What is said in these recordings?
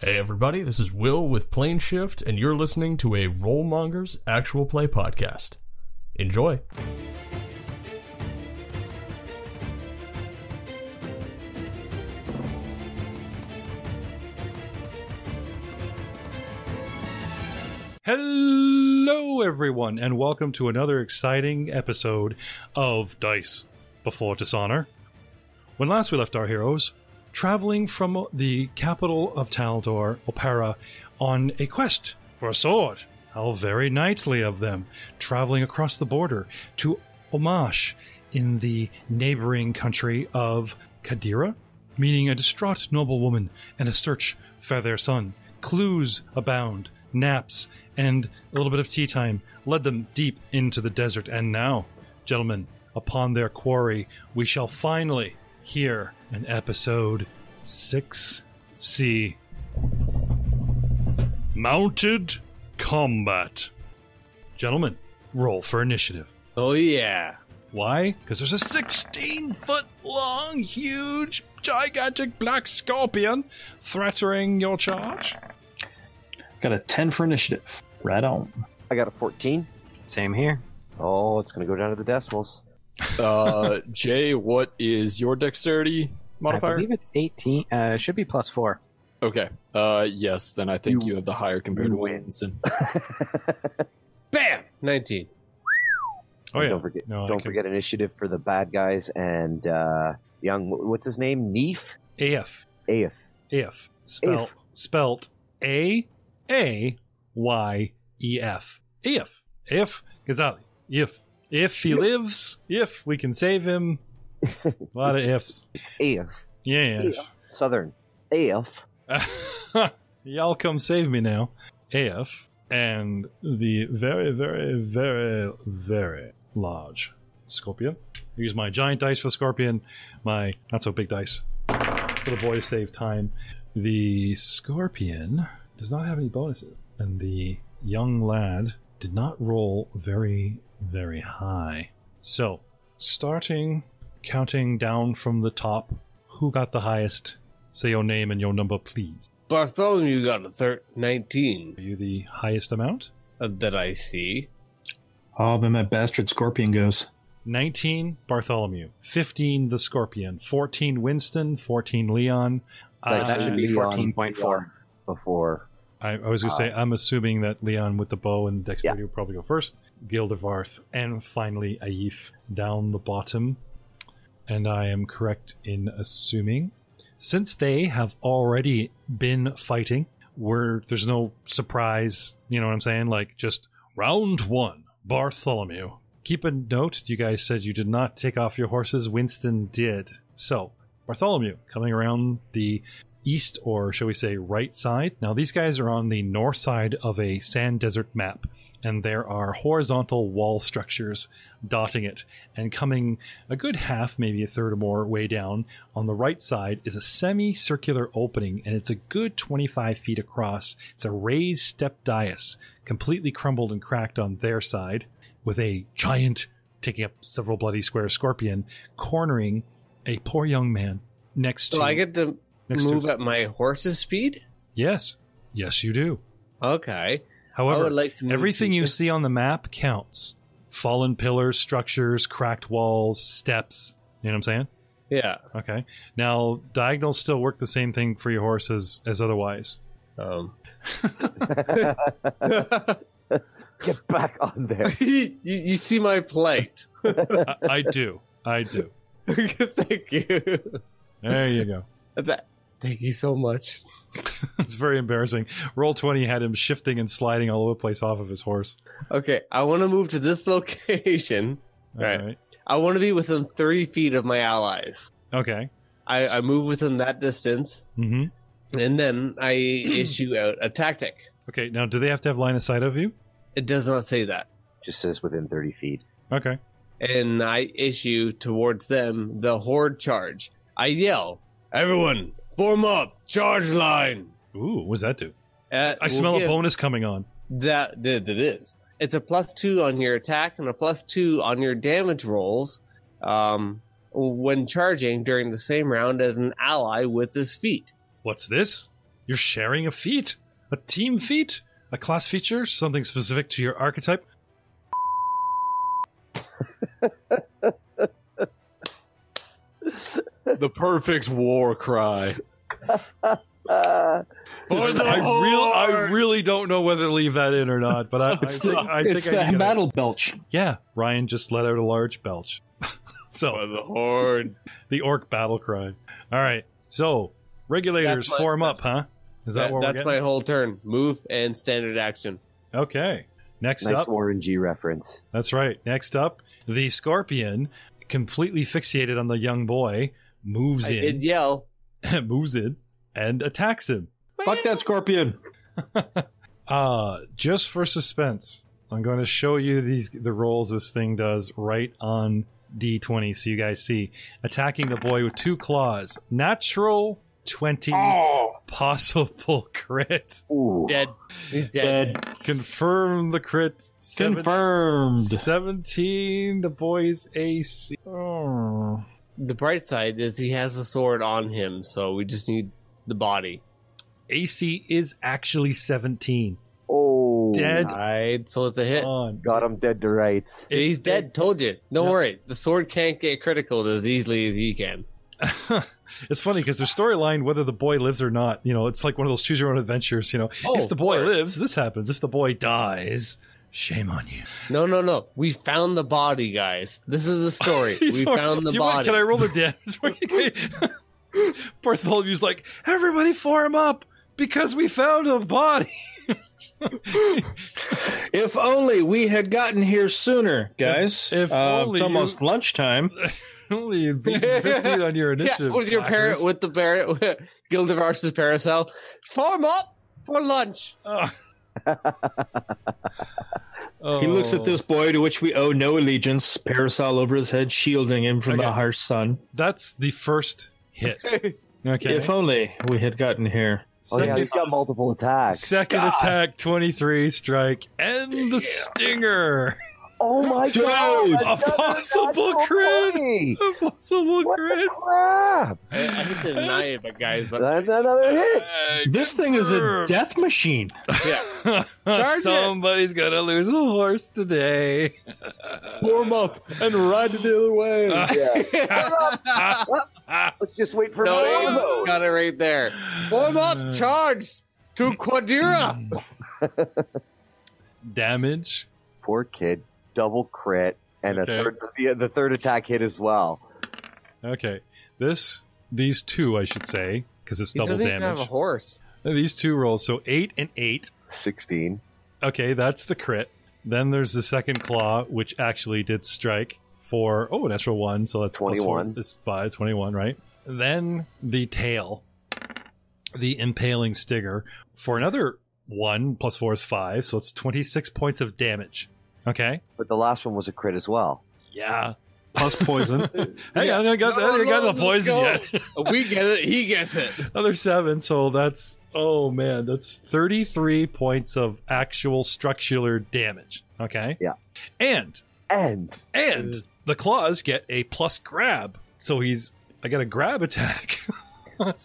Hey everybody, this is Will with Plane Shift, and you're listening to a Mongers actual play podcast. Enjoy! Hello everyone, and welcome to another exciting episode of Dice Before Dishonor. When last we left our heroes, traveling from the capital of Taldor, Opera, on a quest for a sword. How very knightly of them, traveling across the border to Omash in the neighboring country of Kadira, meeting a distraught noblewoman and a search for their son. Clues abound, naps, and a little bit of tea time led them deep into the desert. And now, gentlemen, upon their quarry, we shall finally hear an episode 6C. Mounted Combat. Gentlemen, roll for initiative. Oh yeah. Why? Because there's a 16-foot long, huge, gigantic black scorpion threatening your charge. Got a 10 for initiative. Right on. I got a 14. Same here. Oh, it's going to go down to the decimals. Jay, what is your dexterity modifier? I believe it's 18. It should be +4. Okay. Yes, then I think you have the higher compared to Winston. Bam! 19. Oh yeah. Don't forget initiative for the bad guys and young. What's his name? Neef. AF. Spelt AAYEF. AF. Gazali. If he lives, if we can save him. A lot of ifs. AF. Yeah. AF. Southern. AF. Y'all come save me now. AF. And the very, very, very, very large scorpion. I use my giant dice for the scorpion, my not so big dice for the boy to save time. The scorpion does not have any bonuses, and the young lad did not roll very, very high. So, counting down from the top, who got the highest? Say your name and your number, please. Bartholomew got a 19. Are you the highest amount? That I see. Oh, then that bastard scorpion goes. 19, Bartholomew. 15, the scorpion. 14, Winston. 14, Leon. That should be 14.4. Before. I was going to say, I'm assuming that Leon with the bow and dexterity will probably go first. Gildevarth, and finally Aif down the bottom. And I am correct in assuming, since they have already been fighting, there's no surprise, you know what I'm saying? Like, just round one, Bartholomew. Keep a note, you guys said you did not take off your horses. Winston did. So, Bartholomew coming around the east, or shall we say right side. Now these guys are on the north side of a sand desert map, and there are horizontal wall structures dotting it, and coming a good half, maybe a third or more way down on the right side is a semicircular opening, and it's a good 25 feet across. It's a raised step dais, completely crumbled and cracked on their side, with a giant, taking up several bloody square scorpion, cornering a poor young man next to... So I get to move at my horse's speed? Yes, you do. Okay. However, I would like to move everything you see on the map counts. Fallen pillars, structures, cracked walls, steps. You know what I'm saying? Yeah. Okay. Now, diagonals still work the same thing for your horse as otherwise. Get back on there. you see my plight. I do. Thank you. There you go. Thank you so much. It's very embarrassing. Roll 20 had him shifting and sliding all over the place off of his horse. Okay, I want to move to this location. Right. I want to be within 30 feet of my allies. Okay. I move within that distance, and then I issue out a tactic. Okay, now do they have to have line of sight of you? It does not say that. Just says within 30 feet. Okay. And I issue towards them the horde charge. I yell, "Everyone, form up! Charge line!" Ooh, what does that do? I smell a bonus coming on. That is. It's a +2 on your attack and a +2 on your damage rolls when charging during the same round as an ally with his feet. What's this? You're sharing a feat, a team feat, a class feature, something specific to your archetype. The perfect war cry. For the I really don't know whether to leave that in or not, but I It's think I the can. battle belch. Yeah, Ryan just let out a large belch. So For the horde. the orc battle cry. All right, so regulators That's my- form up, huh? Is that what we're That's getting? my whole turn. Move and standard action. Okay. Next Nice up, Warren G reference. that's right. Next up, the scorpion, completely fixated on the young boy, moves I did in, yell. moves in, and attacks him. Fuck that scorpion. Just for suspense, I'm going to show you the rolls this thing does right on D20 so you guys see. Attacking the boy with 2 claws. Natural 20 possible crit. Ooh. Dead. He's dead. Dead. Confirm the crit. Confirmed. 17, the boy's AC. Oh. The bright side is he has a sword on him, so we just need the body. AC is actually 17. Oh. Dead Alright, so it's a hit. on. Got him dead to rights. He's dead. Told you. Don't No. worry. The sword can't get critical as easily as he can. It's funny because their storyline, whether the boy lives or not, it's like one of those choose your own adventures. Oh, If the boy of course. lives, this happens. If the boy dies, shame on you. No. We found the body, guys. This is the story. We found the body. Can I roll the damage? Bartholomew's like, everybody form up because we found a body. If only we had gotten here sooner, guys. If only it's almost lunchtime. Only you beat 15 on your initiative. Yeah, with your parrot, slackers. with the parrot, Gildevar's parasol. Form up for lunch. Oh. He looks at this boy to which we owe no allegiance, parasol over his head, shielding him from Okay. the harsh sun. That's the first hit. Okay. If only we had gotten here. Oh, yeah, Second, he's got multiple attacks. second attack, 23 strike, and the stinger. Oh my Dude, god! a another possible natural crit. 20! A possible What crit. the crap? I hate to deny it, but guys, but That's another hit. This thing is a death machine. yeah. Charge it. Somebody's gonna lose a horse today. Form up and ride it the other way. Yeah. Let's just wait for more of No, those. got it right there. Form up, charge to Quadira. Damage. Poor kid. Double crit and Okay. the third attack hit as well. Okay. These two, I should say, because it's He double doesn't even have a damage. horse. These two rolls, so 8 and 8. 16. Okay, that's the crit. Then there's the second claw, which actually did strike for natural 1, so that's 21. This is 5, 21, right? Then the tail, the impaling stinger, for another 1 plus 4 is 5, so it's 26 points of damage. Okay? But the last one was a crit as well. Yeah. Plus poison. Hey, I got the let's poison go. yet. We get it. He gets it. Another 7, so that's that's 33 points of actual structural damage. Okay? Yeah. And And the claws get a plus grab. So I got a grab attack.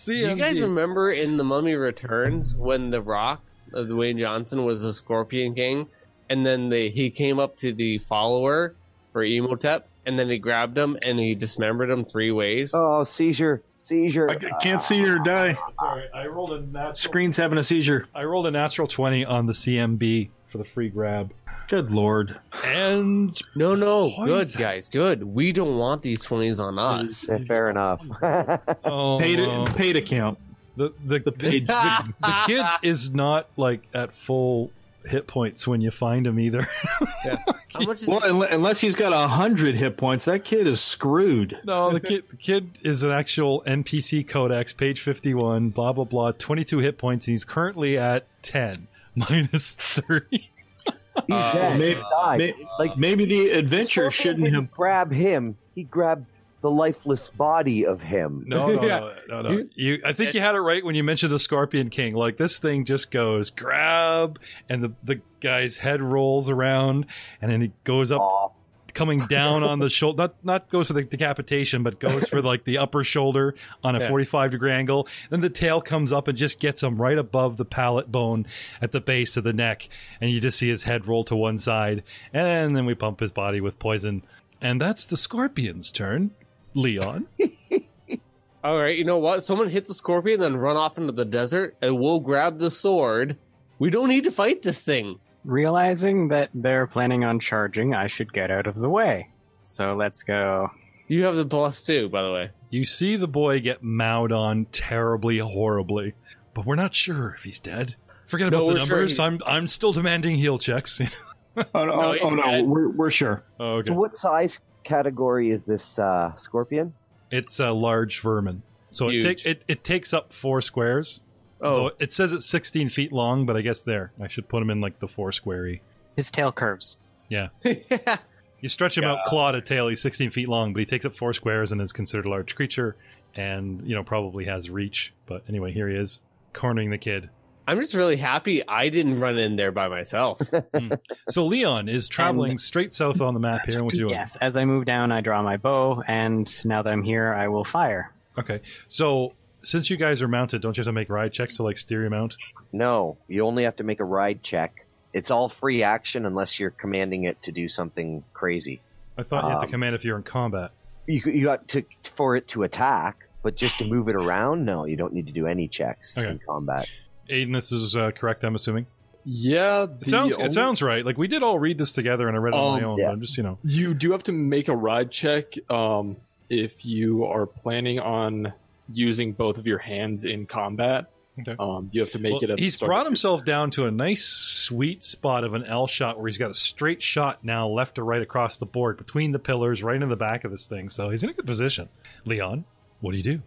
Do you guys remember in The Mummy Returns when The Rock, Dwayne Johnson, was the Scorpion King, and then he came up to the follower for Emotep, and then he grabbed him and he dismembered him 3 ways? oh, seizure. I can't see her die. Sorry, I rolled a natural. Screen's having a seizure. I rolled a natural 20 on the CMB for the free grab. Good lord. And No, Poison. good, guys, good. We don't want these 20s on us. Yeah, fair enough. Paid account. the kid is not like at full hit points when you find him either. How much is Well, unless he's got 100 hit points, that kid is screwed. No, the kid is an actual NPC codex, page 51, blah blah blah, 22 hit points, and he's currently at 10 minus 30. He's dead. maybe- He died. Like maybe the adventure Scorpion shouldn't didn't have. grab him. He grabbed the lifeless body of him. No. Yeah. I think you had it right when you mentioned the Scorpion King. Like, this thing just goes grab, and the guy's head rolls around, and then he goes up, Aw. coming down on the shoulder. Not goes for the decapitation, but goes for like the upper shoulder on a 45-degree angle. Then the tail comes up and just gets him right above the palate bone at the base of the neck. And you just see his head roll to one side. And then we pump his body with poison. And that's the scorpion's turn. Leon. All right, you know what? Someone hit the scorpion, then run off into the desert, and we'll grab the sword. We don't need to fight this thing. Realizing that they're planning on charging, I should get out of the way. So let's go. You have the +2, by the way. You see the boy get mowed on terribly, horribly. But we're not sure if he's dead. Forget about the numbers. Sure I'm still demanding heal checks. No, we're sure. Oh, okay. So what size category is this scorpion? It's a large vermin. So it takes up 4 squares. Oh. So it says it's 16 feet long, but I guess I should put him in like the 4 squarey. His tail curves. Yeah. You stretch him out claw to tail, he's 16 feet long, but he takes up 4 squares and is considered a large creature and, probably has reach. But anyway, here he is, cornering the kid. I'm just really happy I didn't run in there by myself. So Leon is traveling straight south on the map here. And what you doing? Yes, as I move down, I draw my bow, and now that I'm here, I will fire. Okay, so since you guys are mounted, don't you have to make ride checks to steer your mount? No, you only have to make a ride check. It's all free action unless you're commanding it to do something crazy. I thought you had to command if you're in combat. You got for it to attack, but just to move it around, no, you don't need to do any checks in combat. Aiden, this is correct, I'm assuming? Yeah. It sounds right. Like, we did all read this together, and I read it on my own, but I'm just, You do have to make a ride check if you are planning on using both of your hands in combat. Okay. You have to make it at he's brought himself down to a nice, sweet spot of an L shot where he's got a straight shot now left to right across the board between the pillars, right in the back of this thing. So he's in a good position. Leon, what do you do?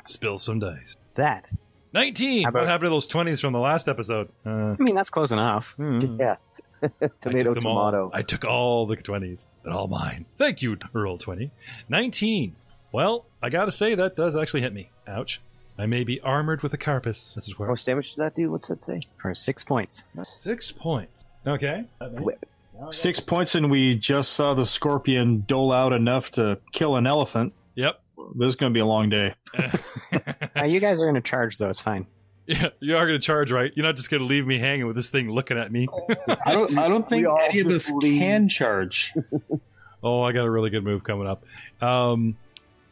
Spill some dice. That. 19! What happened to those 20s from the last episode? I mean, that's close enough. Yeah. Tomato. I took all the 20s. They're all mine. Thank you, Roll 20. 19. Well, I gotta say, that does actually hit me. Ouch. I may be armored with a carapace. This is where. How much damage does that do? What's that say? For 6 points. 6 points. Okay. 6 points, and we just saw the scorpion dole out enough to kill an elephant. Yep. This is going to be a long day. You guys are going to charge, though. It's fine. Yeah, you are going to charge, right? You're not just going to leave me hanging with this thing looking at me. I don't think any of us can charge. Oh, I got a really good move coming up.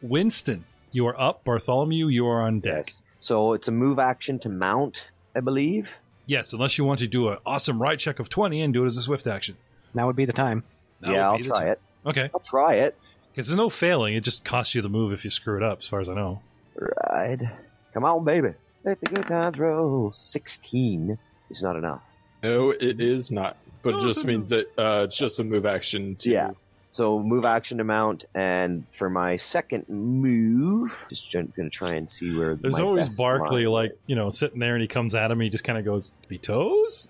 Winston, you are up. Bartholomew, you are on deck. Yes. So it's a move action to mount, I believe. Yes, unless you want to do an awesome ride check of 20 and do it as a swift action. That would be the time. I'll try it. Okay. I'll try it. Because there's no failing. It just costs you the move if you screw it up, as far as I know. Ride. Come on, baby. Let the good times roll. 16 is not enough. No, it is not. But it just means that it's just a move action to... Yeah. So move action to mount, and for my second move, just going to try and see where there's always Barkley, sitting there, and he comes at him, and he just kind of goes, "Be toes."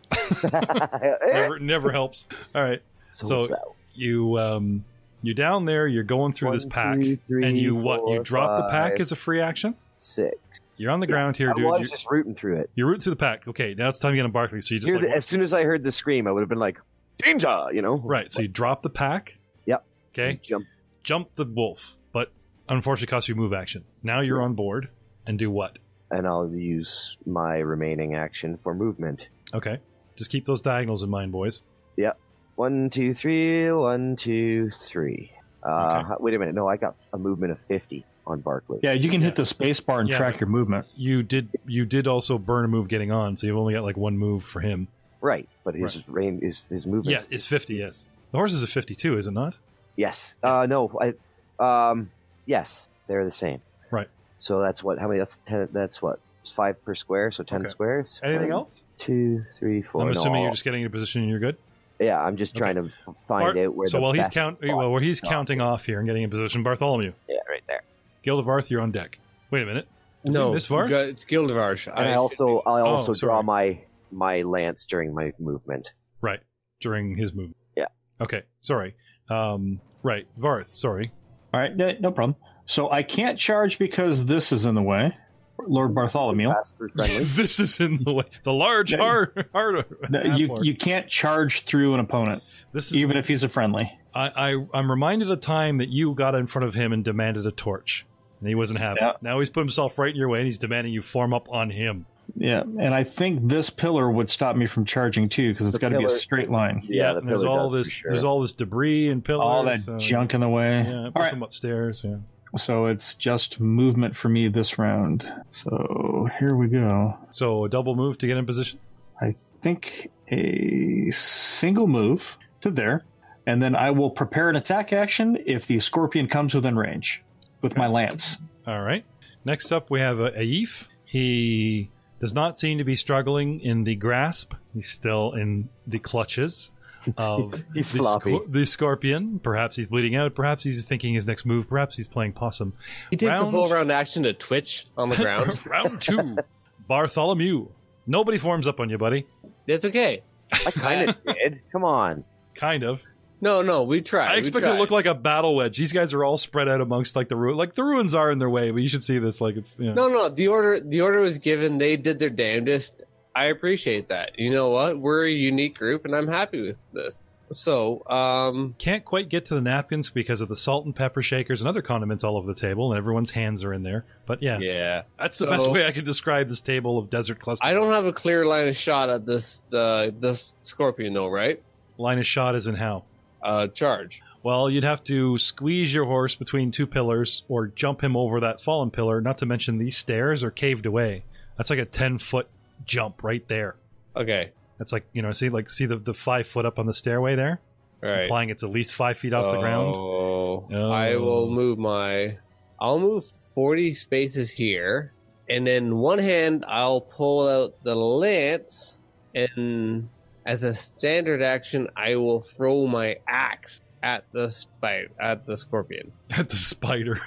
never helps. All right, so you're down there, you're going through this pack, 2, 3, and you 4, you drop 5, the pack as a free action. 6. You're on the ground here, dude. I was just rooting through it. You're rooting through the pack. Okay, now it's time to get on Barkley. So you just as soon as I heard the scream, I would have been like, "Danger!" Right. So you drop the pack. Yep. Okay. Jump the wolf, but unfortunately costs you move action. Now you're on board, and do what? And I'll use my remaining action for movement. Okay. Just keep those diagonals in mind, boys. Yep. 1, 2, 3. 1, 2, 3. Okay. Wait a minute. No, I got a movement of 50 on Barkley. Yeah, you can hit the space bar and track your movement. You did also burn a move getting on, so you've only got like one move for him. Right, but his range is his movement. Yeah, it's 50. Yes. The horse is a 52, is it not? Yes. Yes, they're the same. Right. So that's what? How many? That's 10. That's what? 5 per square. So 10 squares. Anything else? 2, 3, 4. I'm assuming you're just getting in a position and you're good. Yeah, I'm just trying to find out where. So while he's counting off here and getting in position, Bartholomew. Yeah, right there. Gildevarth, you're on deck. Wait a minute. No, this far? It's Gildevarth. And I also draw my lance during my movement. Right, during his movement. Yeah. Okay, sorry. Right, Varth, sorry. All right, no problem. So I can't charge because this is in the way. Lord Bartholomew. This is in the way. The large hard. You can't charge through an opponent, even if he's a friendly. I'm reminded of the time that you got in front of him and demanded a torch. And he wasn't having it. Now he's put himself right in your way and he's demanding you form up on him. Yeah, and I think this pillar would stop me from charging too, because it's got to be a straight line. Yeah, the there's all this. Sure. There's all this debris and pillars. All that junk in the way. Yeah, push them upstairs. Yeah. So it's just movement for me this round. So here we go. So a double move to get in position. I think a single move to there, and then I will prepare an attack action if the scorpion comes within range with my lance. All right. Next up, we have Aif. He does not seem to be struggling in the grasp. He's still in the clutches of he's floppy. The scorpion. Perhaps he's bleeding out. Perhaps he's thinking his next move. Perhaps he's playing possum. He takes a full round action to twitch on the ground. Round 2. Bartholomew. Nobody forms up on you, buddy. It's okay. I kind of did. Come on. Kind of. No, we tried. I expect it to look like a battle wedge. These guys are all spread out amongst like the ruins are in their way, but you should see this like it's No, the order was given. They did their damnedest. I appreciate that. You know what? We're a unique group and I'm happy with this. So, can't quite get to the napkins because of the salt and pepper shakers and other condiments all over the table, and everyone's hands are in there. But yeah, that's the best way I can describe this table of desert cluster. I don't have a clear line of shot at this scorpion, though, right? Line of shot is in how? Charge. Well, you'd have to squeeze your horse between two pillars or jump him over that fallen pillar. Not to mention these stairs are caved away. That's like a 10-foot jump right there. Okay. That's like, see the 5 foot up on the stairway there? Right. Implying it's at least 5 feet off the ground. Oh. I will move I'll move 40 spaces here. And then one hand, I'll pull out the lance. And as a standard action, I will throw my axe at the scorpion. At the spider.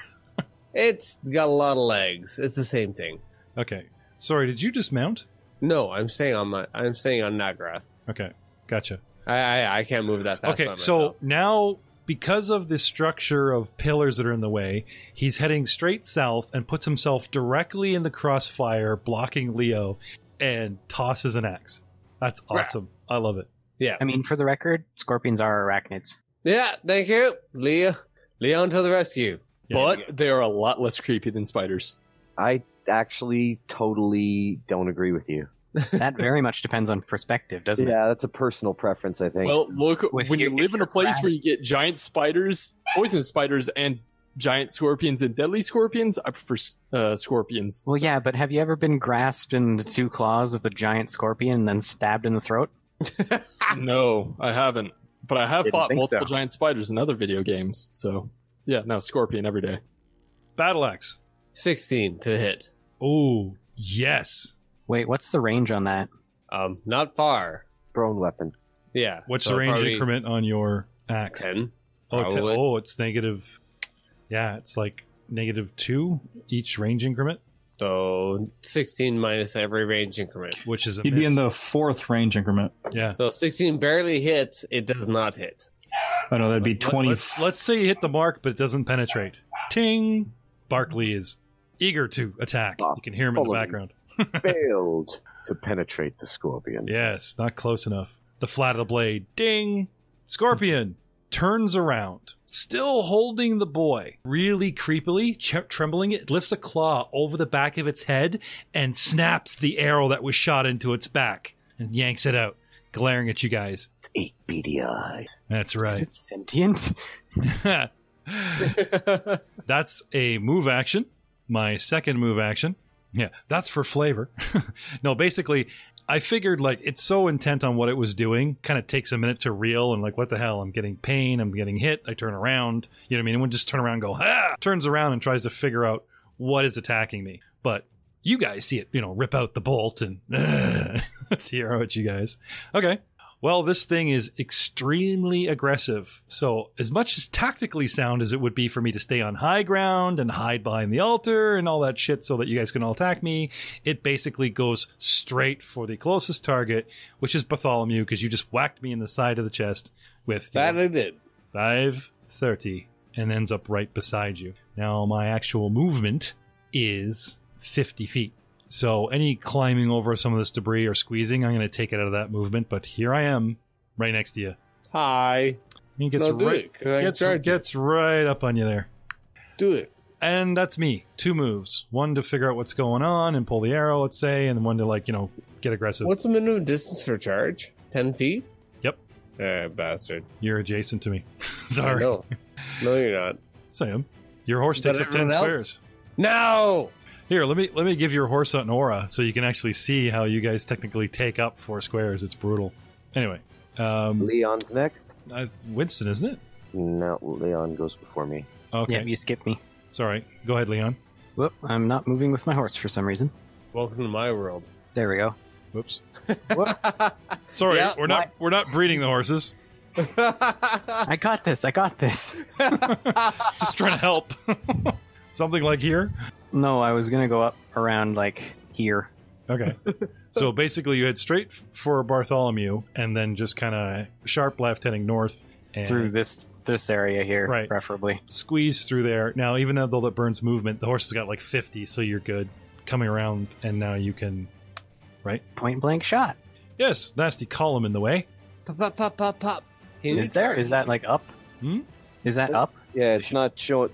It's got a lot of legs. It's the same thing. Okay. Sorry, did you dismount? No, I'm staying on Nagrath. Okay, gotcha. I can't move that fast. Okay, by myself. so now because of the structure of pillars that are in the way, he's heading straight south and puts himself directly in the crossfire, blocking Leo, and tosses an axe. That's awesome. I love it. Yeah. I mean, for the record, scorpions are arachnids. Yeah, thank you, Leon to the rescue. Yeah, but they are a lot less creepy than spiders. I actually totally don't agree with you. That very much depends on perspective, doesn't it? Yeah, that's a personal preference, I think. Well, look, when you live in a place where you get giant spiders, poisonous spiders, and giant scorpions and deadly scorpions, I prefer scorpions. Well, yeah, but have you ever been grasped in the 2 claws of a giant scorpion and then stabbed in the throat? No, I haven't. But I have fought multiple so. giant spiders in other video games, so yeah, no, scorpion every day. Battle axe. 16 to hit. Oh, yes. Wait, what's the range on that? Not far. Thrown weapon. Yeah. What's the range increment on your axe? 10. Oh, 10. Oh, it's negative. Yeah, it's like -2 each range increment. So 16 minus every range increment. Which is a You'd miss. be in the 4th range increment. Yeah. So 16 barely hits. It does not hit. Oh no, that'd be 20. Let's say you hit the mark, but it doesn't penetrate. Ting! Barkley is eager to attack. You can hear him in the background. Failed to penetrate the scorpion. Yes, not close enough. The flat of the blade. Ding! Scorpion turns around, still holding the boy. Really creepily, trembling, it lifts a claw over the back of its head and snaps the arrow that was shot into its back and yanks it out, glaring at you guys. It's 8 beady eyes. That's right. Is it sentient? That's a move action. My second move action. Yeah, that's for flavor. No, basically, I figured like it's so intent on what it was doing, kind of takes a minute to reel and like, what the hell? I'm getting pain, I'm getting hit, I turn around. You know what I mean? It wouldn't just turn around and go, ah! Turns around and tries to figure out what is attacking me. But you guys see it, rip out the bolt and tear at you guys. Okay. Well, this thing is extremely aggressive. So as much as tactically sound as it would be for me to stay on high ground and hide behind the altar and all that shit so that you guys can all attack me, it basically goes straight for the closest target, which is Bartholomew, because you just whacked me in the side of the chest with that I did. 530 and ends up right beside you. Now, my actual movement is 50 feet. So any climbing over some of this debris or squeezing, I'm going to take it out of that movement. But here I am, right next to you. Hi. He gets No, do it. 'Cause I can charge you. gets right up on you there. Do it. And that's me. 2 moves. One to figure out what's going on and pull the arrow, let's say, and one to, get aggressive. What's the minimum distance for charge? 10 feet? Yep. Bastard. You're adjacent to me. Sorry. No, you're not. Yes, I am. Your horse takes up 10 squares. No! Here, let me give your horse an aura so you can actually see how you guys technically take up 4 squares. It's brutal. Anyway. Leon's next. Winston, isn't it? No, Leon goes before me. Okay. Yeah, you skipped me. Sorry. Go ahead, Leon. Whoop, I'm not moving with my horse for some reason. Welcome to my world. There we go. Whoops. Sorry, Yeah, we're not breeding the horses. I got this. Just trying to help. Something like here? No, I was going to go up around, here. Okay. So basically you head straight for Bartholomew and then just kind of sharp left heading north. And Through this area here, Right. preferably. squeeze through there. Now, even though that burns movement, the horse has got 50, so you're good. Coming around, and now you can... Right? Point blank shot. Yes, nasty column in the way. Pop, pop, pop, pop. Is that up? Is that up? Yeah, it's not showing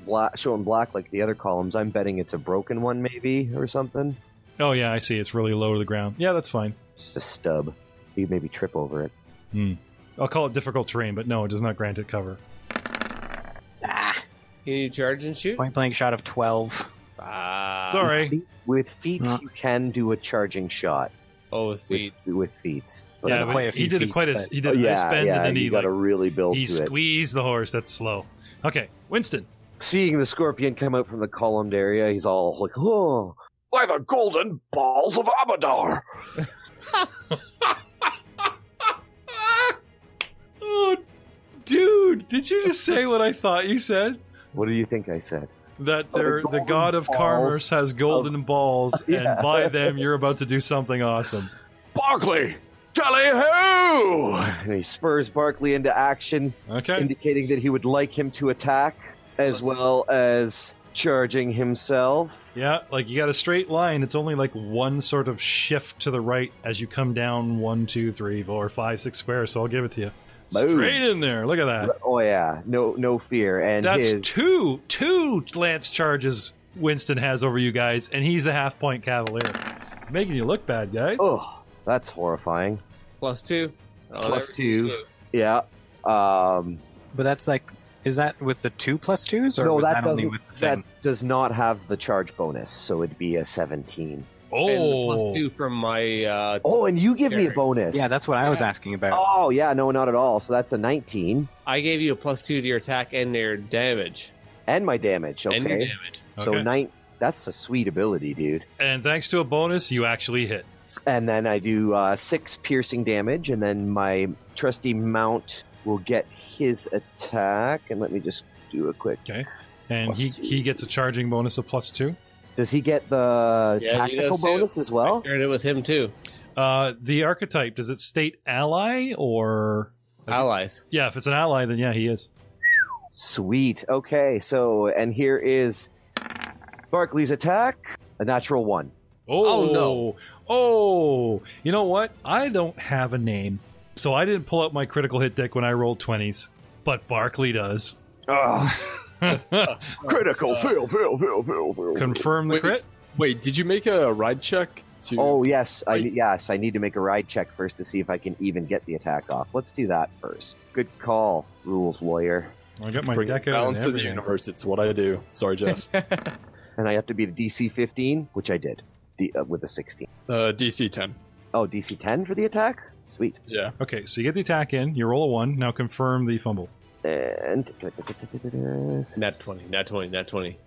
black like the other columns. I'm betting it's a broken one, maybe, or something. Oh, yeah, I see. It's really low to the ground. Yeah, that's fine. Just a stub. You maybe trip over it. I'll call it difficult terrain, but no, it does not grant it cover. Can you charge and shoot? Point blank shot of 12. Sorry. With feats, you can do a charging shot. Oh, with feet. With feats. But Yeah, That's but quite a few he did feats, quite a but- he did a nice bend, and then you he got to really build he to it. squeezed the horse. That's slow. Okay, Winston. Seeing the scorpion come out from the columned area, he's all like, "Oh, by the golden balls of Amadar!" Oh, dude, did you just say what I thought you said? What do you think I said? That the the golden god of balls commerce has golden balls, Yeah. and by them you're about to do something awesome. Barkley, tally-ho! And he spurs Barkley into action, Okay. indicating that he would like him to attack, as well as charging himself. Yeah, you got a straight line. It's only one sort of shift to the right as you come down 1, 2, 3, 4, 5, 6 squares. So I'll give it to you. Boom. Straight in there. Look at that. Oh yeah, no fear. And That's his two lance charges Winston has over you guys, and he's the half-point cavalier. Making you look bad, guys. oh, that's horrifying. +2. +2. Yeah. But that's is that with the 2 plus 2s, or No, was that that only doesn't. with the That thing? does not have the charge bonus, so it'd be a 17. Oh, And +2 from my. Oh, and you give me a Carry. bonus. Yeah, that's what I was asking about. Oh, yeah, no, not at all. So that's a 19. I gave you a +2 to your attack and your damage. And my damage, okay. And your damage. So Okay. that's a sweet ability, dude. And thanks to a bonus, you actually hit. And then I do 6 piercing damage, and then my trusty mount will get his attack. And let me just do a quick. Okay. And +2. he gets a charging bonus of +2. Does he get the Yeah, he tactical does too. bonus as well? I shared it with him too. The archetype, does it state ally or... Allies. Yeah, if it's an ally, then yeah, he is. Sweet. Okay, so, and here is Barkley's attack, a natural 1. Oh, no. Oh, you know what? I don't have a name. So I didn't pull out my critical hit deck when I rolled 20s. But Barkley does. Critical, fail. Confirm the Wait. crit? Wait, did you make a ride check? Oh, yes, I need to make a ride check first to see if I can even get the attack off. Let's do that first. Good call, rules lawyer. I got my Bring deck the out and balance of the everything. universe. It's what I do. Sorry, Jeff. And I have to be the DC 15, which I did with a 16. DC 10. Oh, DC 10 for the attack? Sweet. Yeah. Okay, so you get the attack in. You roll a 1. Now confirm the fumble. And Nat 20. Nat 20. Nat 20.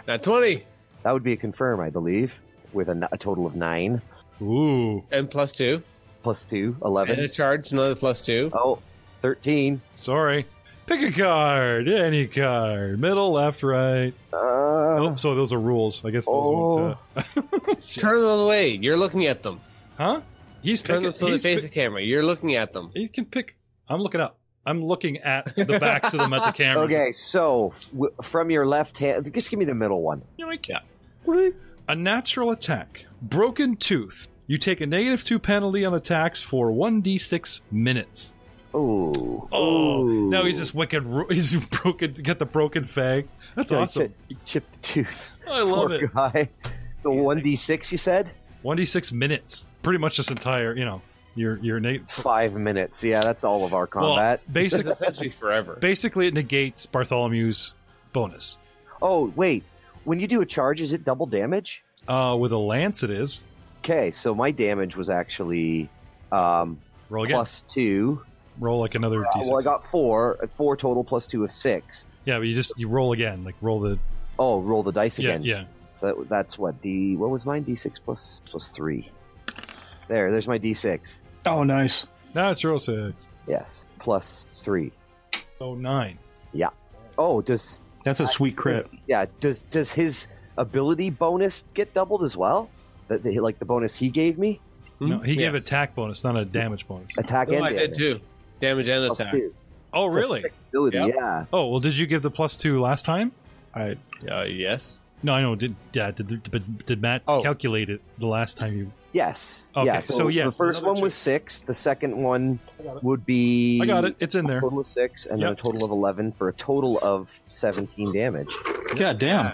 Nat 20! that would be a confirm, I believe, with a total of 9. Ooh, And +2. Plus 2, And 11. a charge, another +2. Oh, 13. sorry. Pick a card. Any card. Middle, left, right. Oh, so those are rules. I guess those won't... Turn them away. You're looking at them. Huh? He's Turn picking... them so they face the camera. You're looking at them. He can pick... I'm looking up. I'm looking at the backs of them at the cameras. Okay, so from your left hand, just give me the middle one. Yeah. A natural attack. Broken Tooth. You take a -2 penalty on attacks for 1d6 minutes. Oh, now he's this wicked. He's broken. Got the broken fag. That's awesome. He chipped the tooth. I love Poor it. Guy. The 1d6 you said? 1d6 minutes. Pretty much this entire, your innate. 5 minutes. Yeah, that's all of our combat. Well, It's essentially forever. basically, it negates Bartholomew's bonus. Oh, wait. When you do a charge, is it double damage? With a lance, it is. Okay, so my damage was actually Roll again. +2. Roll like another d6. Well, I got 4. 4 total +2 of 6. Yeah, but you roll again. Like roll the. Oh, roll the dice Yeah, again. yeah. That's what what was mine? D6 plus 3. There's my D6. Oh, nice. Natural 6. Yes, +3. Oh, 9. Yeah. Oh, does That's a sweet crit. does his ability bonus get doubled as well? Like the bonus he gave me, No, he gave Yes. attack bonus, not a damage bonus. attack No, and I damage. did too. Damage and Plus attack. 2. Oh, really? Plus 6 ability, Yep. yeah. Oh, well, did you give the +2 last time? Yes. No, I know. Did Matt Oh. calculate it the last time you? Yes. Okay, Yeah. so yes, the first another one was 6. The second one would be. I got it. It's in A there. total of 6, and then a Yep. total of 11 for a total of 17 damage. God damn.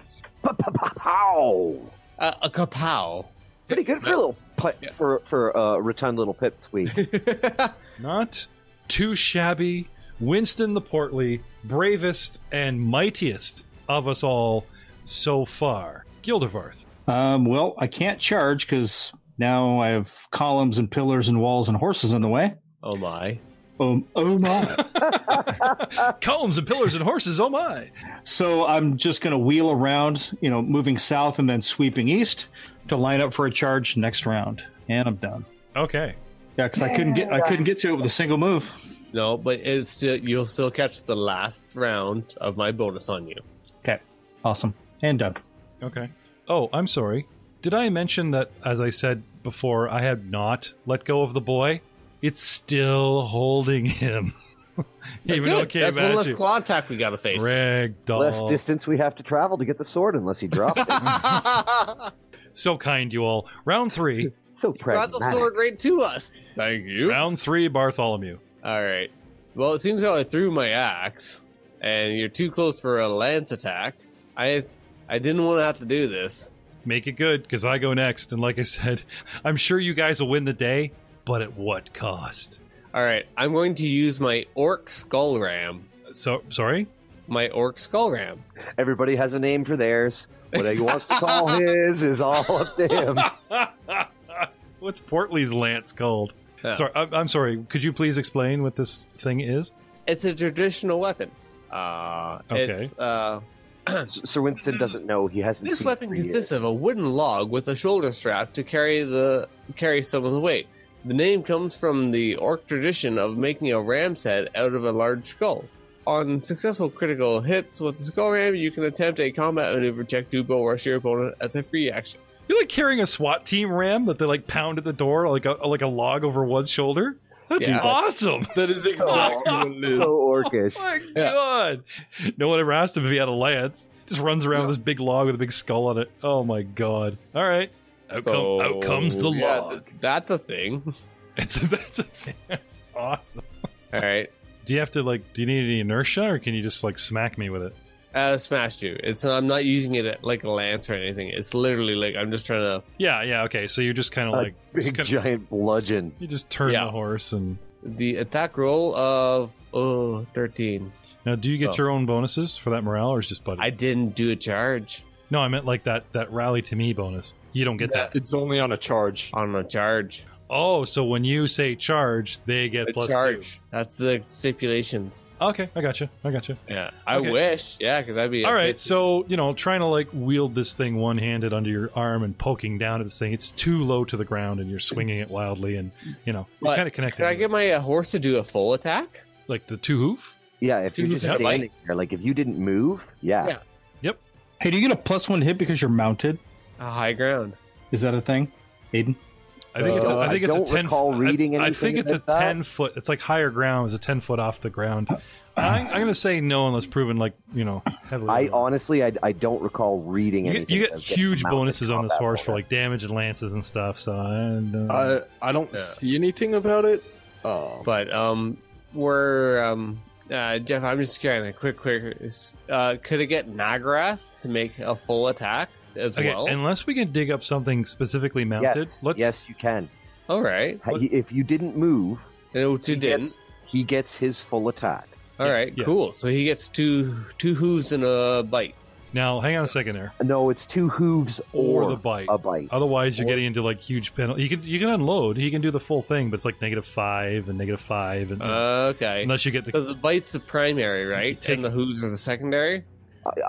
Pow! A kapow. Pretty good for a little Yeah. for a rotund little pipsqueak. Not too shabby. Winston the Portly, bravest and mightiest of us all so far. Gildevarth. Well, I can't charge because now I have columns and pillars and walls and horses in the way. Oh my. Oh my. Columns and pillars and horses, oh my. So I'm just going to wheel around, moving south and then sweeping east to line up for a charge next round. And I'm done. Okay. Yeah, because I couldn't get to it with a single move. No, but you'll still catch the last round of my bonus on you. Okay. Awesome. And done. Okay. Oh, I'm sorry. Did I mention that, as I said before, I had not let go of the boy? It's still holding him. Even though it Good. came That's one at less you. claw attack we gotta face. Ragdoll. Less distance we have to travel to get the sword unless he drops it. So kind, you all. Round 3. So Brought the pragmatic. sword right to us. Thank you. Round 3, Bartholomew. All right. Well, it seems how I threw my axe, and you're too close for a lance attack. I didn't want to have to do this. Make it good, because I go next. And like I said, I'm sure you guys will win the day, but at what cost? All right. I'm going to use my orc skull ram. So, sorry? My orc skull ram. Everybody has a name for theirs. What he wants to call his is all up to him. What's Portly's lance called? Yeah. Sorry, I'm sorry. Could you please explain what this thing is? It's a traditional weapon. Okay. It's Sir Winston doesn't know. He hasn't this seen weapon it for years. consists of a wooden log with a shoulder strap to carry some of the weight. The name comes from the orc tradition of making a ram's head out of a large skull. On successful critical hits with the skull ram, you can attempt a combat maneuver check to bow rush your opponent as a free action. You're like carrying a SWAT team ram that they like pound at the door like a log over one shoulder. That's Yeah. awesome. That is exactly what it is. So orcish. Oh my Yeah. god! No one ever asked him if he had a lance. Just runs around with this big log with a big skull on it. Oh my god! All right, out comes the log. That's a thing. That's a thing. That's awesome. All right. Do you have to do you need any inertia, or can you just smack me with it? Smashed you. I'm not using it like a lance or anything. It's literally I'm just trying to. Yeah. Okay, so you're just kind of A big giant bludgeon. you just turn Yeah. the horse and. The attack roll of 13. Now, do you get So- your own bonuses for that morale, or is it just buddies? I didn't do a charge No, I meant that rally to me bonus. You don't get that. It's only on a charge. on a charge. Oh, so when you say charge, they get A plus charge. That's the stipulations. 2. Okay, I got you. Yeah, I Okay. wish. Yeah, because that'd be All right, so trying to wield this thing one-handed under your arm and poking down at this thing. It's too low to the ground, and you're swinging it wildly, and you're But kind of connected. Could I to get my horse to do a full attack? like the 2 hoof? Yeah, if you're Dude, just is that standing there, if you didn't move, yeah. Yeah. Hey, do you get a +1 hit because you're mounted? A high ground. Is that a thing, Aiden? I think it's. I I think it's a don't 10. recall reading I anything think it's a about that. 10-foot. It's like higher ground. It's a 10-foot off the ground. I'm going to say no unless proven heavily. I honestly, I don't recall reading You anything. get, you get about getting huge mounted bonuses on this combat horse for bonus. damage and lances and stuff. So I don't. I don't Yeah. see anything about it. But Jeff, I'm just kind of quick. Could it get Nagrath to make a full attack as well? Unless we can dig up something specifically mounted. Yes, you can. All right. If you didn't move, he gets his full attack. All right, cool. So he gets two hooves and a bite. Now, hang on a second there. No, it's 2 hooves or the bite. A bite. Otherwise, you're getting into like huge penalty. You can unload. He can do the full thing, but it's like -5 and -5. And, okay. Unless you get So the bite's the primary, right? And the hooves are the secondary.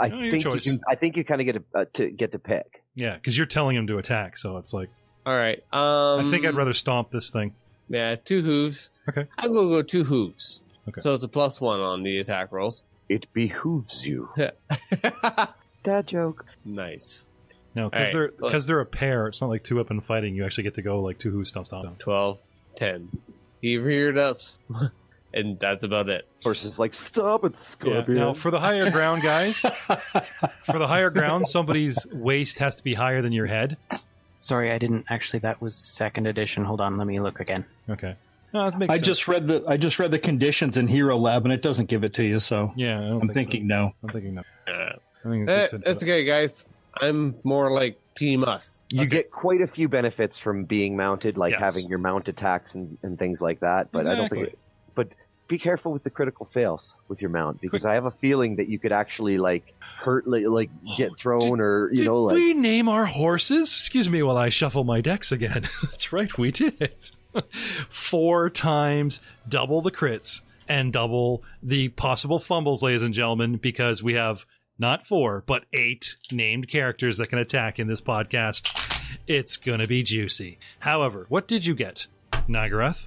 I think you kind of get to pick. Yeah, because you're telling him to attack, so it's like. All right. I think I'd rather stomp this thing. Yeah, 2 hooves. Okay. I'm gonna go 2 hooves. Okay. So it's a +1 on the attack rolls. It behooves you. Dad joke. Nice. No, because they're a pair. It's not like 2-up fighting. You actually get to go like 2 hooves, stomp. 12, 10. He reared ups, and that's about it. Horse like, stop it, Scorpion. Yeah. Now, for the higher ground, guys, somebody's waist has to be higher than your head. Sorry, I didn't actually. That was 2nd edition. Hold on, let me look again. Okay. No, that makes I sense. just read the conditions in Hero Lab, and it doesn't give it to you. So yeah, I'm thinking no. I'm thinking no. That's okay, guys. I'm more like Team Us. You get quite a few benefits from being mounted, like having your mount attacks and things like that. But I don't think. But be careful with the critical fails with your mount, because I have a feeling that you could actually hurt, get thrown, Did we name our horses? Excuse me while I shuffle my decks again. That's right, we did. 4 times double the crits and double the possible fumbles, ladies and gentlemen, because we have not 4 but 8 named characters that can attack in this podcast. It's gonna be juicy. However, what did you get, Nagarath?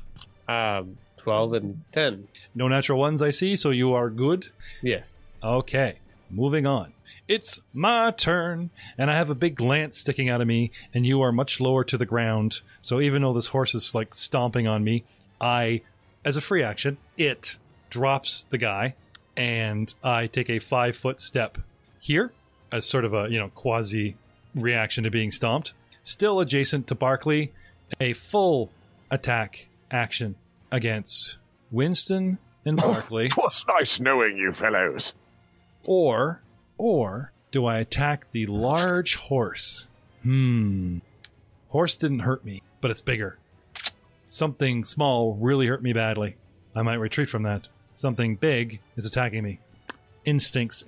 12 and 10. No natural ones, I see, so you are good? Yes. Okay, moving on. It's my turn, and I have a big lance sticking out of me, and you are much lower to the ground. So even though this horse is like stomping on me, as a free action, it drops the guy, and I take a 5-foot step here as sort of a quasi reaction to being stomped. Still adjacent to Barkley, a full attack action against Winston and Barkley. 'Twas nice knowing you, fellows. Or do I attack the large horse? Horse didn't hurt me, but it's bigger. Something small really hurt me badly. I might retreat from that. Something big is attacking me. Instincts.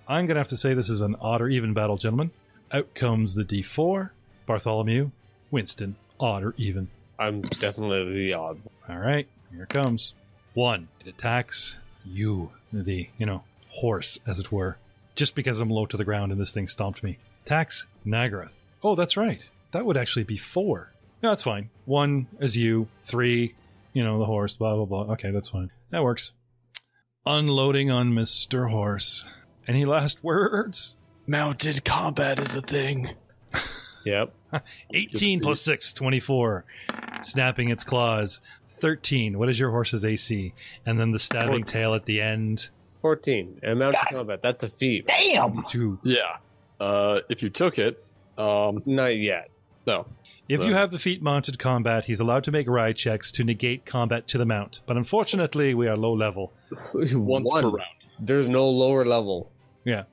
I'm going to have to say this is an odd or even battle, gentlemen. Out comes the D4. Bartholomew, Winston, odd or even. I'm definitely the odd. All right, here it comes. 1. It attacks you, the, horse, as it were. Just because I'm low to the ground and this thing stomped me. Attacks Nagarath. Oh, that's right. That would actually be 4. No, that's fine. 1 as you, 3, the horse, blah, blah, blah. Okay, that's fine. That works. Unloading on Mr. Horse. Any last words? Mounted combat is a thing. Yep. 18 plus 6, 24. Snapping its claws. 13. What is your horse's AC? And then the stabbing 14. tail at the end. 14. And mounted combat. That's a feat. Damn! 2. Yeah. If you took it, Not yet. no. If you have the feat mounted combat, he's allowed to make ride checks to negate combat to the mount. But unfortunately, we are low level. Once per round. There's no lower level. Yeah.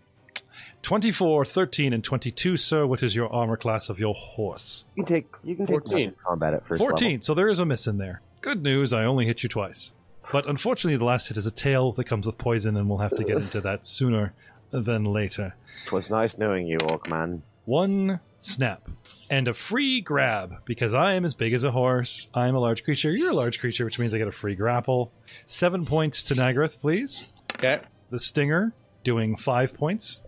24, 13, and 22, sir. What is your armor class of your horse? You can take 14. combat at first 14, level. so there is a miss in there. Good news, I only hit you twice. But unfortunately, the last hit is a tail that comes with poison, and we'll have to get into that sooner than later. 'Twas nice knowing you, Orkman. 1 snap. And a free grab, because I am as big as a horse. I am a large creature. You're a large creature, which means I get a free grapple. 7 points to Nagarath, please. Okay. The Stinger, doing 5 points.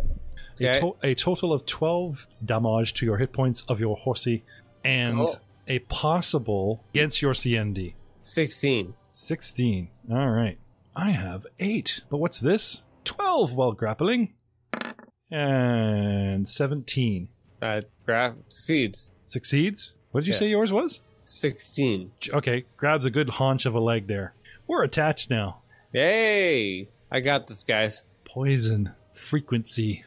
Okay. A total of 12 damage to your hit points of your horsey. And a possible against your CND. 16. 16. All right. I have 8. But what's this? 12 while grappling. And 17. Succeeds. Succeeds? What did you Yes. say yours was? 16. Okay, grabs a good haunch of a leg there. We're attached now. Yay! I got this, guys. Poison. Frequency.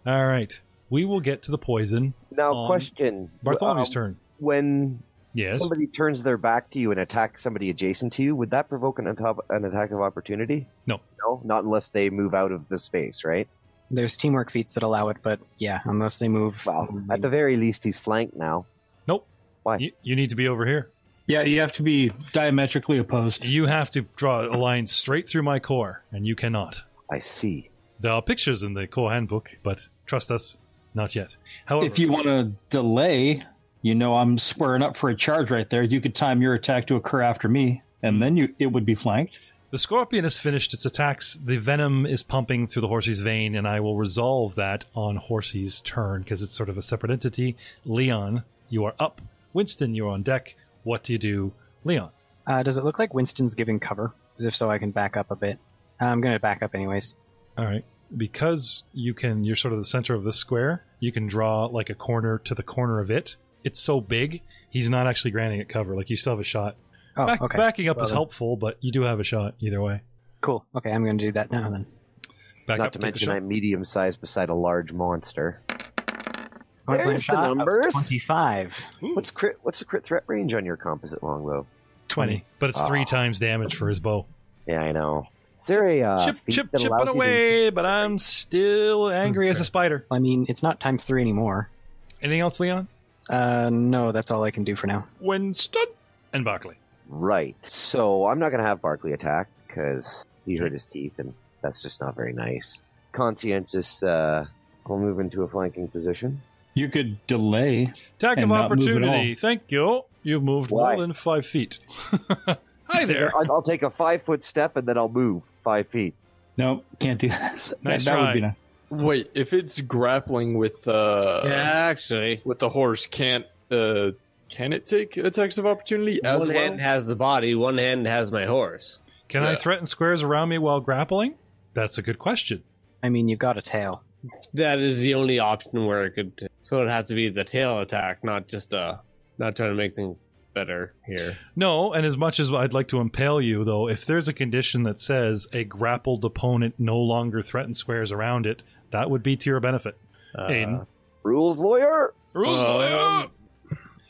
All right. We will get to the poison. Now, question. Bartholomew's turn. When Yes. somebody turns their back to you and attacks somebody adjacent to you, would that provoke an attack of opportunity? No. No, not unless they move out of the space, right? There's teamwork feats that allow it, but yeah, unless they move. Well, at the very least, he's flanked now. Nope. Why? You need to be over here. Yeah, you have to be diametrically opposed. You have to draw a line straight through my core, and you cannot. I see. There are pictures in the core handbook, but trust us, not yet. However, If you want to delay, I'm squaring up for a charge right there. You could time your attack to occur after me, and then it would be flanked. the scorpion has finished its attacks, the venom is pumping through the Horsey's vein, and I will resolve that on Horsey's turn, because it's sort of a separate entity. Leon, you are up. Winston, you're on deck. What do you do, Leon? Does it look like Winston's giving cover? Because if so, I can back up a bit. I'm going to back up anyways. All right. Because you're sort of the center of this square, you can draw like a corner to the corner of it. It's so big, he's not actually granting it cover. Like, you still have a shot. Oh, okay. Backing up is helpful, but you do have a shot either way. Cool. Okay, I'm going to do that now then. Back Not up, to take the mention shot. I'm medium-sized beside a large monster. Point blank There's the shot of numbers. 25. What's the crit threat range on your composite longbow? 20, but it's 3 times damage for his bow. Yeah, I know. Is there a feat that Chip allows it you to- away, but I'm still angry as a spider. I mean, it's not times 3 anymore. Anything else, Leon? No, that's all I can do for now. Winston and Barkley. Right. So I'm not going to have Barkley attack because he hurt his teeth, and that's just not very nice. Conscientious will move into a flanking position. You could delay. Attack of And not move at opportunity. all. Thank you. You've moved Why? more than 5 feet. Hi there. I'll take a 5-foot step and then I'll move 5 feet. No, can't do that. Nice that would try. be nice. Wait, if it's grappling with actually. with the horse, can it take attacks of opportunity as One well? hand has the body, one hand has my horse. Can I Yeah. threaten squares around me while grappling? That's a good question. I mean, you've got a tail. That is the only option where it could. So it has to be the tail attack, not just not trying to make things better here. No, and as much as I'd like to impale you, though, if there's a condition that says a grappled opponent no longer threatens squares around it, that would be to your benefit. Aiden. Rules lawyer! Rules lawyer!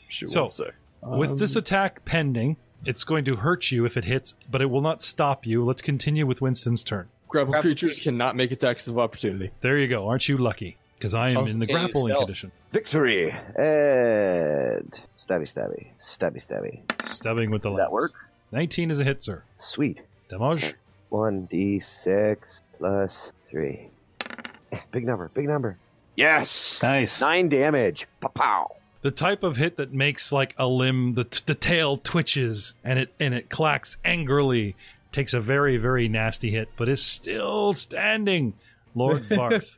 Shoot, So- one sec. With this attack pending, it's going to hurt you if it hits, but it will not stop you. Let's continue with Winston's turn. Grapple creatures cannot make attacks of opportunity. There you go. Aren't you lucky? Because I am Also, in the can you grappling stealth? condition. Victory! And stabby. Stabbing with the Does that lance. work? 19 is a hit, sir. Sweet. Damage. 1d6 plus 3. Big number. Yes! Nice. 9 damage. Pow! The type of hit that makes like a limb, the tail twitches and it clacks angrily. Takes a very, very nasty hit, but is still standing. Lord Varth.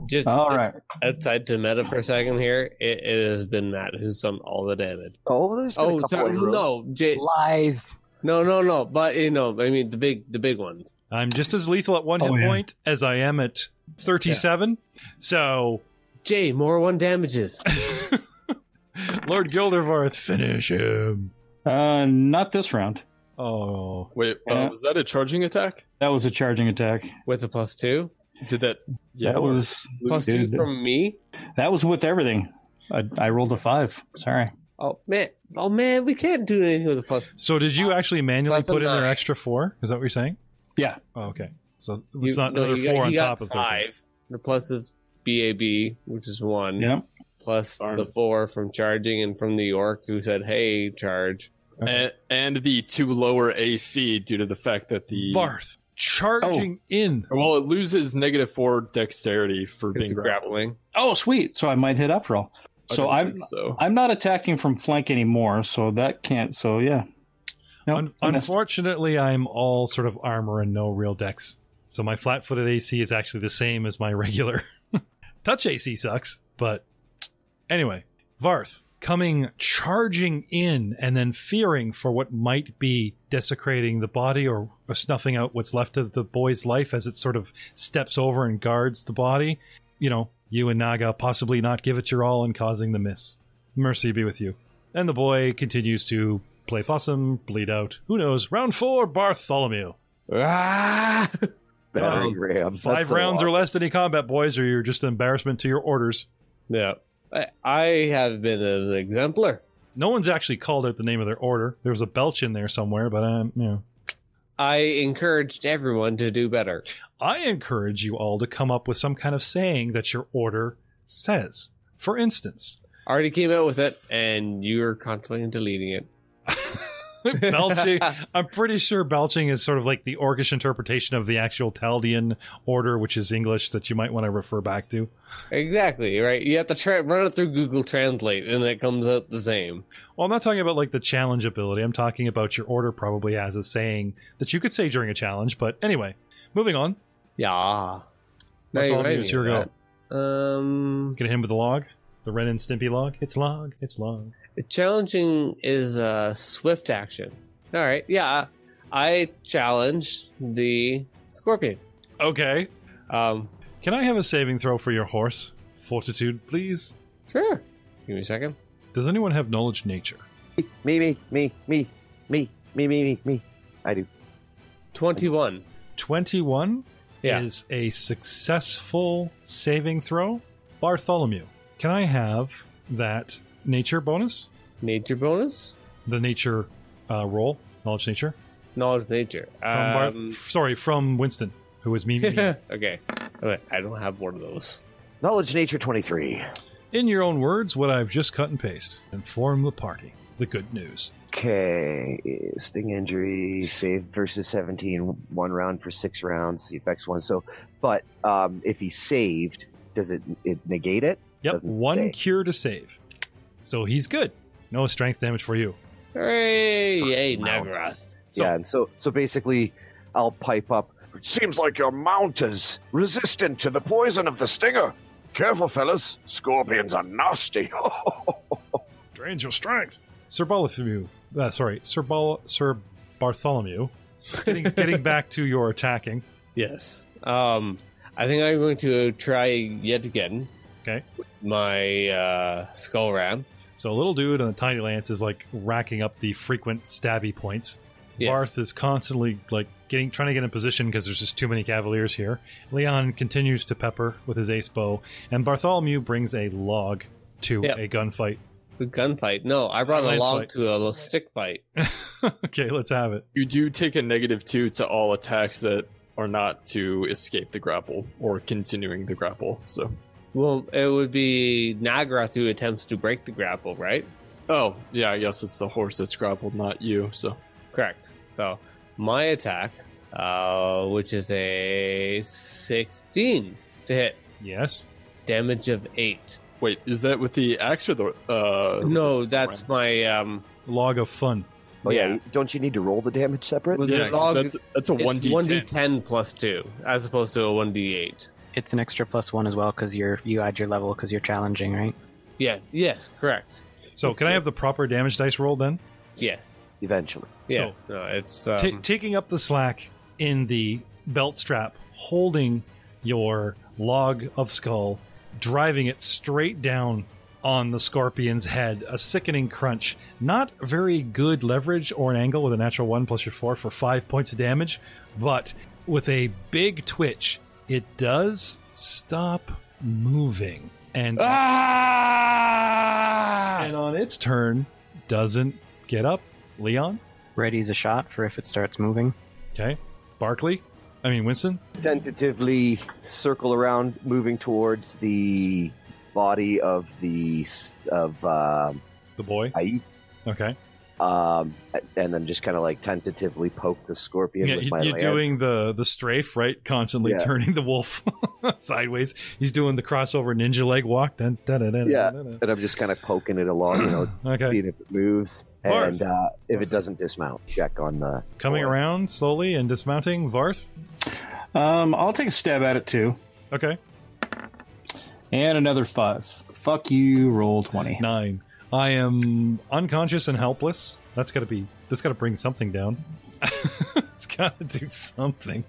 Just All right. outside to meta for a second here. It has been Matt who's done all the damage. Oh, there's been a Oh, couple sorry, in a row. no, Lies! no. But I mean the big ones. I'm just as lethal at one Oh, hit yeah. point as I am at 37. So, Jay, more 1 damages. Lord Gildervarth, finish him. Not this round. Oh, Wait, Yeah. was that a charging attack? That was a charging attack. With a +2. Did that? Yeah, That was +2 from me. that was with everything. I rolled a 5. Sorry. Oh man, we can't do anything with a plus. so did you actually manually Plus a put in their 9. extra 4? Is that what you're saying? Yeah. Oh, okay. So it's not another 4 on top of 5. The plus is BAB, which is 1. Yeah. Plus Darn. the 4 from charging and from the orc who said, "Hey, charge." and the 2 lower AC due to the fact that the Varth charging in. well, it loses -4 dexterity for being It's grappled. grappling. Oh, sweet. So I might hit up roll. So I'm not attacking from flank anymore, so that can't. So yeah. No, Unfortunately, I'm all sort of armor and no real dex. So my flat-footed AC is actually the same as my regular. Touch AC sucks, but anyway, Varth coming charging in and then fearing for what might be desecrating the body or snuffing out what's left of the boy's life as it sort of steps over and guards the body. You know, you and Naga possibly not give it your all and causing the miss. Mercy be with you. And the boy continues to play possum, bleed out. Who knows? Round 4, Bartholomew. Ah! Battering ram. 5 rounds or less any combat, boys, or you're just an embarrassment to your orders. Yeah, I have been an exemplar. No one's actually called out the name of their order. There was a belch in there somewhere, but I encouraged everyone to do better. I encourage you all to come up with some kind of saying that your order says. For instance, already came out with it, and you're contemplating deleting it. Belching. I'm pretty sure belching is sort of like the Orcish interpretation of the actual Taldian order, which is English, that you might want to refer back to. Exactly, right? You have to run it through Google Translate, and it comes out the same. Well, I'm not talking about like the challenge ability. I'm talking about your order probably has a saying that you could say during a challenge. But anyway, moving on. Yeah. Bartholomew, it's your go. Gonna hit him with the log? The Ren and Stimpy log? It's log. It's log. Challenging is a swift action. All right, yeah. I challenge the Scorpion. Okay. Can I have a saving throw for your horse? Fortitude, please? Sure. Give me a second. Does anyone have knowledge nature? Me. I do. 21. 21 is a successful saving throw. Bartholomew, can I have that nature bonus? Nature bonus? The nature roll. Knowledge nature? Knowledge nature. From Winston, who is me. Okay. I don't have one of those. Knowledge nature 23. In your own words, what I've just cut and paste. Inform the party. The good news. Okay. Sting injury, save versus 17, 1 round for 6 rounds. The effect's 1. So, but if he's saved, does it negate it? Yep. Doesn't 1 stay. cure to save. So he's good. No strength damage for you. Hooray! Yay, Nagarath. And so basically, I'll pipe up. It seems like your mount is resistant to the poison of the stinger. Careful, fellas. Scorpions are nasty. Drains your strength. Sir Bartholomew. Sir Bartholomew. Getting back to your attacking. Yes. I think I'm going to try yet again. Okay. With my skull ram. So a little dude on a tiny lance is like racking up the frequent stabby points. Yes. Barth is constantly like trying to get in position because there's just too many cavaliers here. Leon continues to pepper with his ace bow, and Bartholomew brings a log to a gunfight. A gunfight? No, I brought a log to a stick fight. Okay, let's have it. You do take a -2 to all attacks that are not to escape the grapple or continuing the grapple. So, well, it would be Nagarath who attempts to break the grapple, right? Oh, yeah, I guess it's the horse that's grappled, not you. So. Correct. So my attack, which is a 16 to hit. Yes. Damage of 8. Wait, is that with the axe or the? No, that's my log of fun. Oh yeah. Don't you need to roll the damage separate? Well, yeah, that's a 1d10. 1d10 plus 2, as opposed to a 1d8. It's an extra +1 as well because you add your level because you're challenging, right? Yeah. Yes. Correct. So can I have the proper damage dice roll then? Yes. Eventually. Yes. So, no, it's taking up the slack in the belt strap, holding your log of skull, driving it straight down on the scorpion's head. A sickening crunch. Not very good leverage or an angle with a natural 1 plus your 4 for 5 points of damage, but with a big twitch, it does stop moving. And on its turn, doesn't get up. Leon? Ready's a shot for if it starts moving. Okay. Winston? Tentatively circle around, moving towards the body of the boy? Aif. Okay. And then just kind of like tentatively poke the scorpion with my you're lance. doing the strafe, right? Constantly turning the wolf sideways. He's doing the crossover ninja leg walk. And I'm just kind of poking it along, okay. seeing if it moves. And if it doesn't dismount, check on the... Coming around slowly and dismounting. Varth? I'll take a stab at it too. Okay. And another 5. Fuck you, roll 20. 9. I am unconscious and helpless. That's got to bring something down. It's got to do something.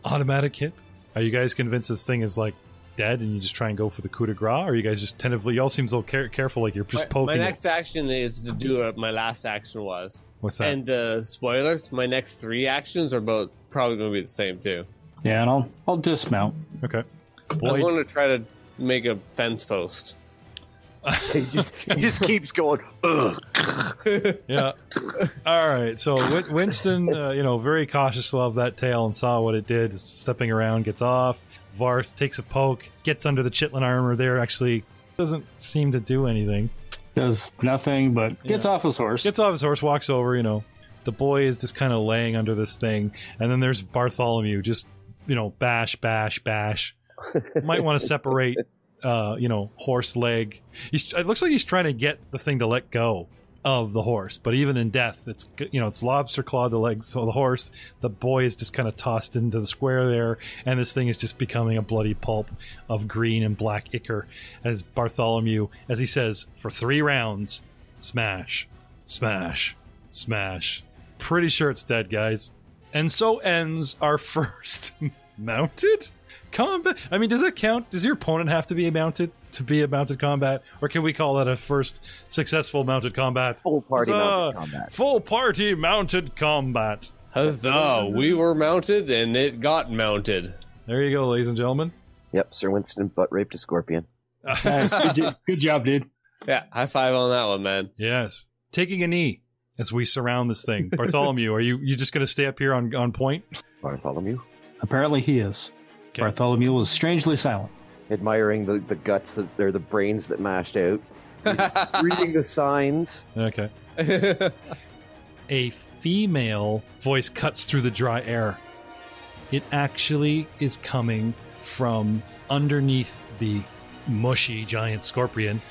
Automatic hit. Are you guys convinced this thing is like dead and you just try and go for the coup de grace? Or are you guys just tentatively... Y'all seems a little careful, like you're just poking My next action is to do what my last action was. What's that? And spoilers, my next 3 actions are both probably going to be the same too. Yeah, and I'll dismount. Okay. I'm going to try to make a fence post. He just keeps going. Ugh. Yeah. All right. So Winston, very cautious of that tail and saw what it did. Stepping around, gets off. Varth takes a poke, gets under the chitlin armor there. Actually, doesn't seem to do anything. Does nothing, but gets off his horse. Gets off his horse, walks over. The boy is just kind of laying under this thing, and then there's Bartholomew. Just bash, bash, bash. Might want to separate. Horse leg. It looks like he's trying to get the thing to let go of the horse, but even in death, it's lobster clawed the legs. So the horse, the boy is just kind of tossed into the square there, and this thing is just becoming a bloody pulp of green and black ichor. As Bartholomew, as he says, for 3 rounds, smash, smash, smash. Pretty sure it's dead, guys. And so ends our first mounted combat. I mean, does that count? Does your opponent have to be mounted to be a mounted combat, or can we call that a first successful mounted combat? Full party mounted combat. Full party mounted combat. Huzzah! We were mounted, and it got mounted. There you go, ladies and gentlemen. Yep, Sir Winston butt raped a scorpion. Nice. Good job, dude. Yeah, high five on that one, man. Yes. Taking a knee as we surround this thing. Bartholomew, are you just going to stay up here on point? Bartholomew? Apparently he is. Okay. Bartholomew was strangely silent. Admiring the guts, they're the brains that mashed out. Reading the signs. Okay. A female voice cuts through the dry air. It actually is coming from underneath the mushy giant scorpion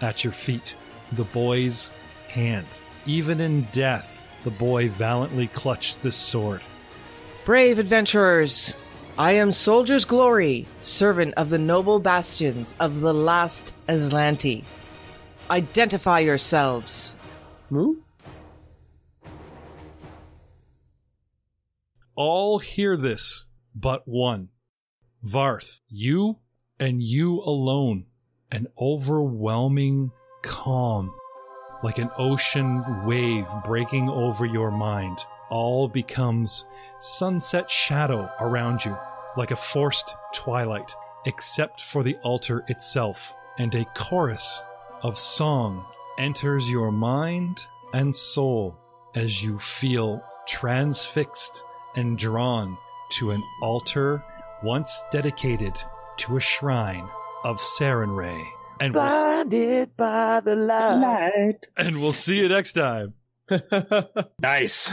at your feet. The boy's hand. Even in death, the boy valiantly clutched this sword. Brave adventurers! I am Soldier's Glory, servant of the noble bastions of the last Aslanti. Identify yourselves. Moo? All hear this, but one. Varth, you and you alone, an overwhelming calm, like an ocean wave breaking over your mind. All becomes sunset shadow around you, like a forced twilight, except for the altar itself, and a chorus of song enters your mind and soul as you feel transfixed and drawn to an altar once dedicated to a shrine of Sarenrae. And Blinded by the light. And we'll see you next time. Nice.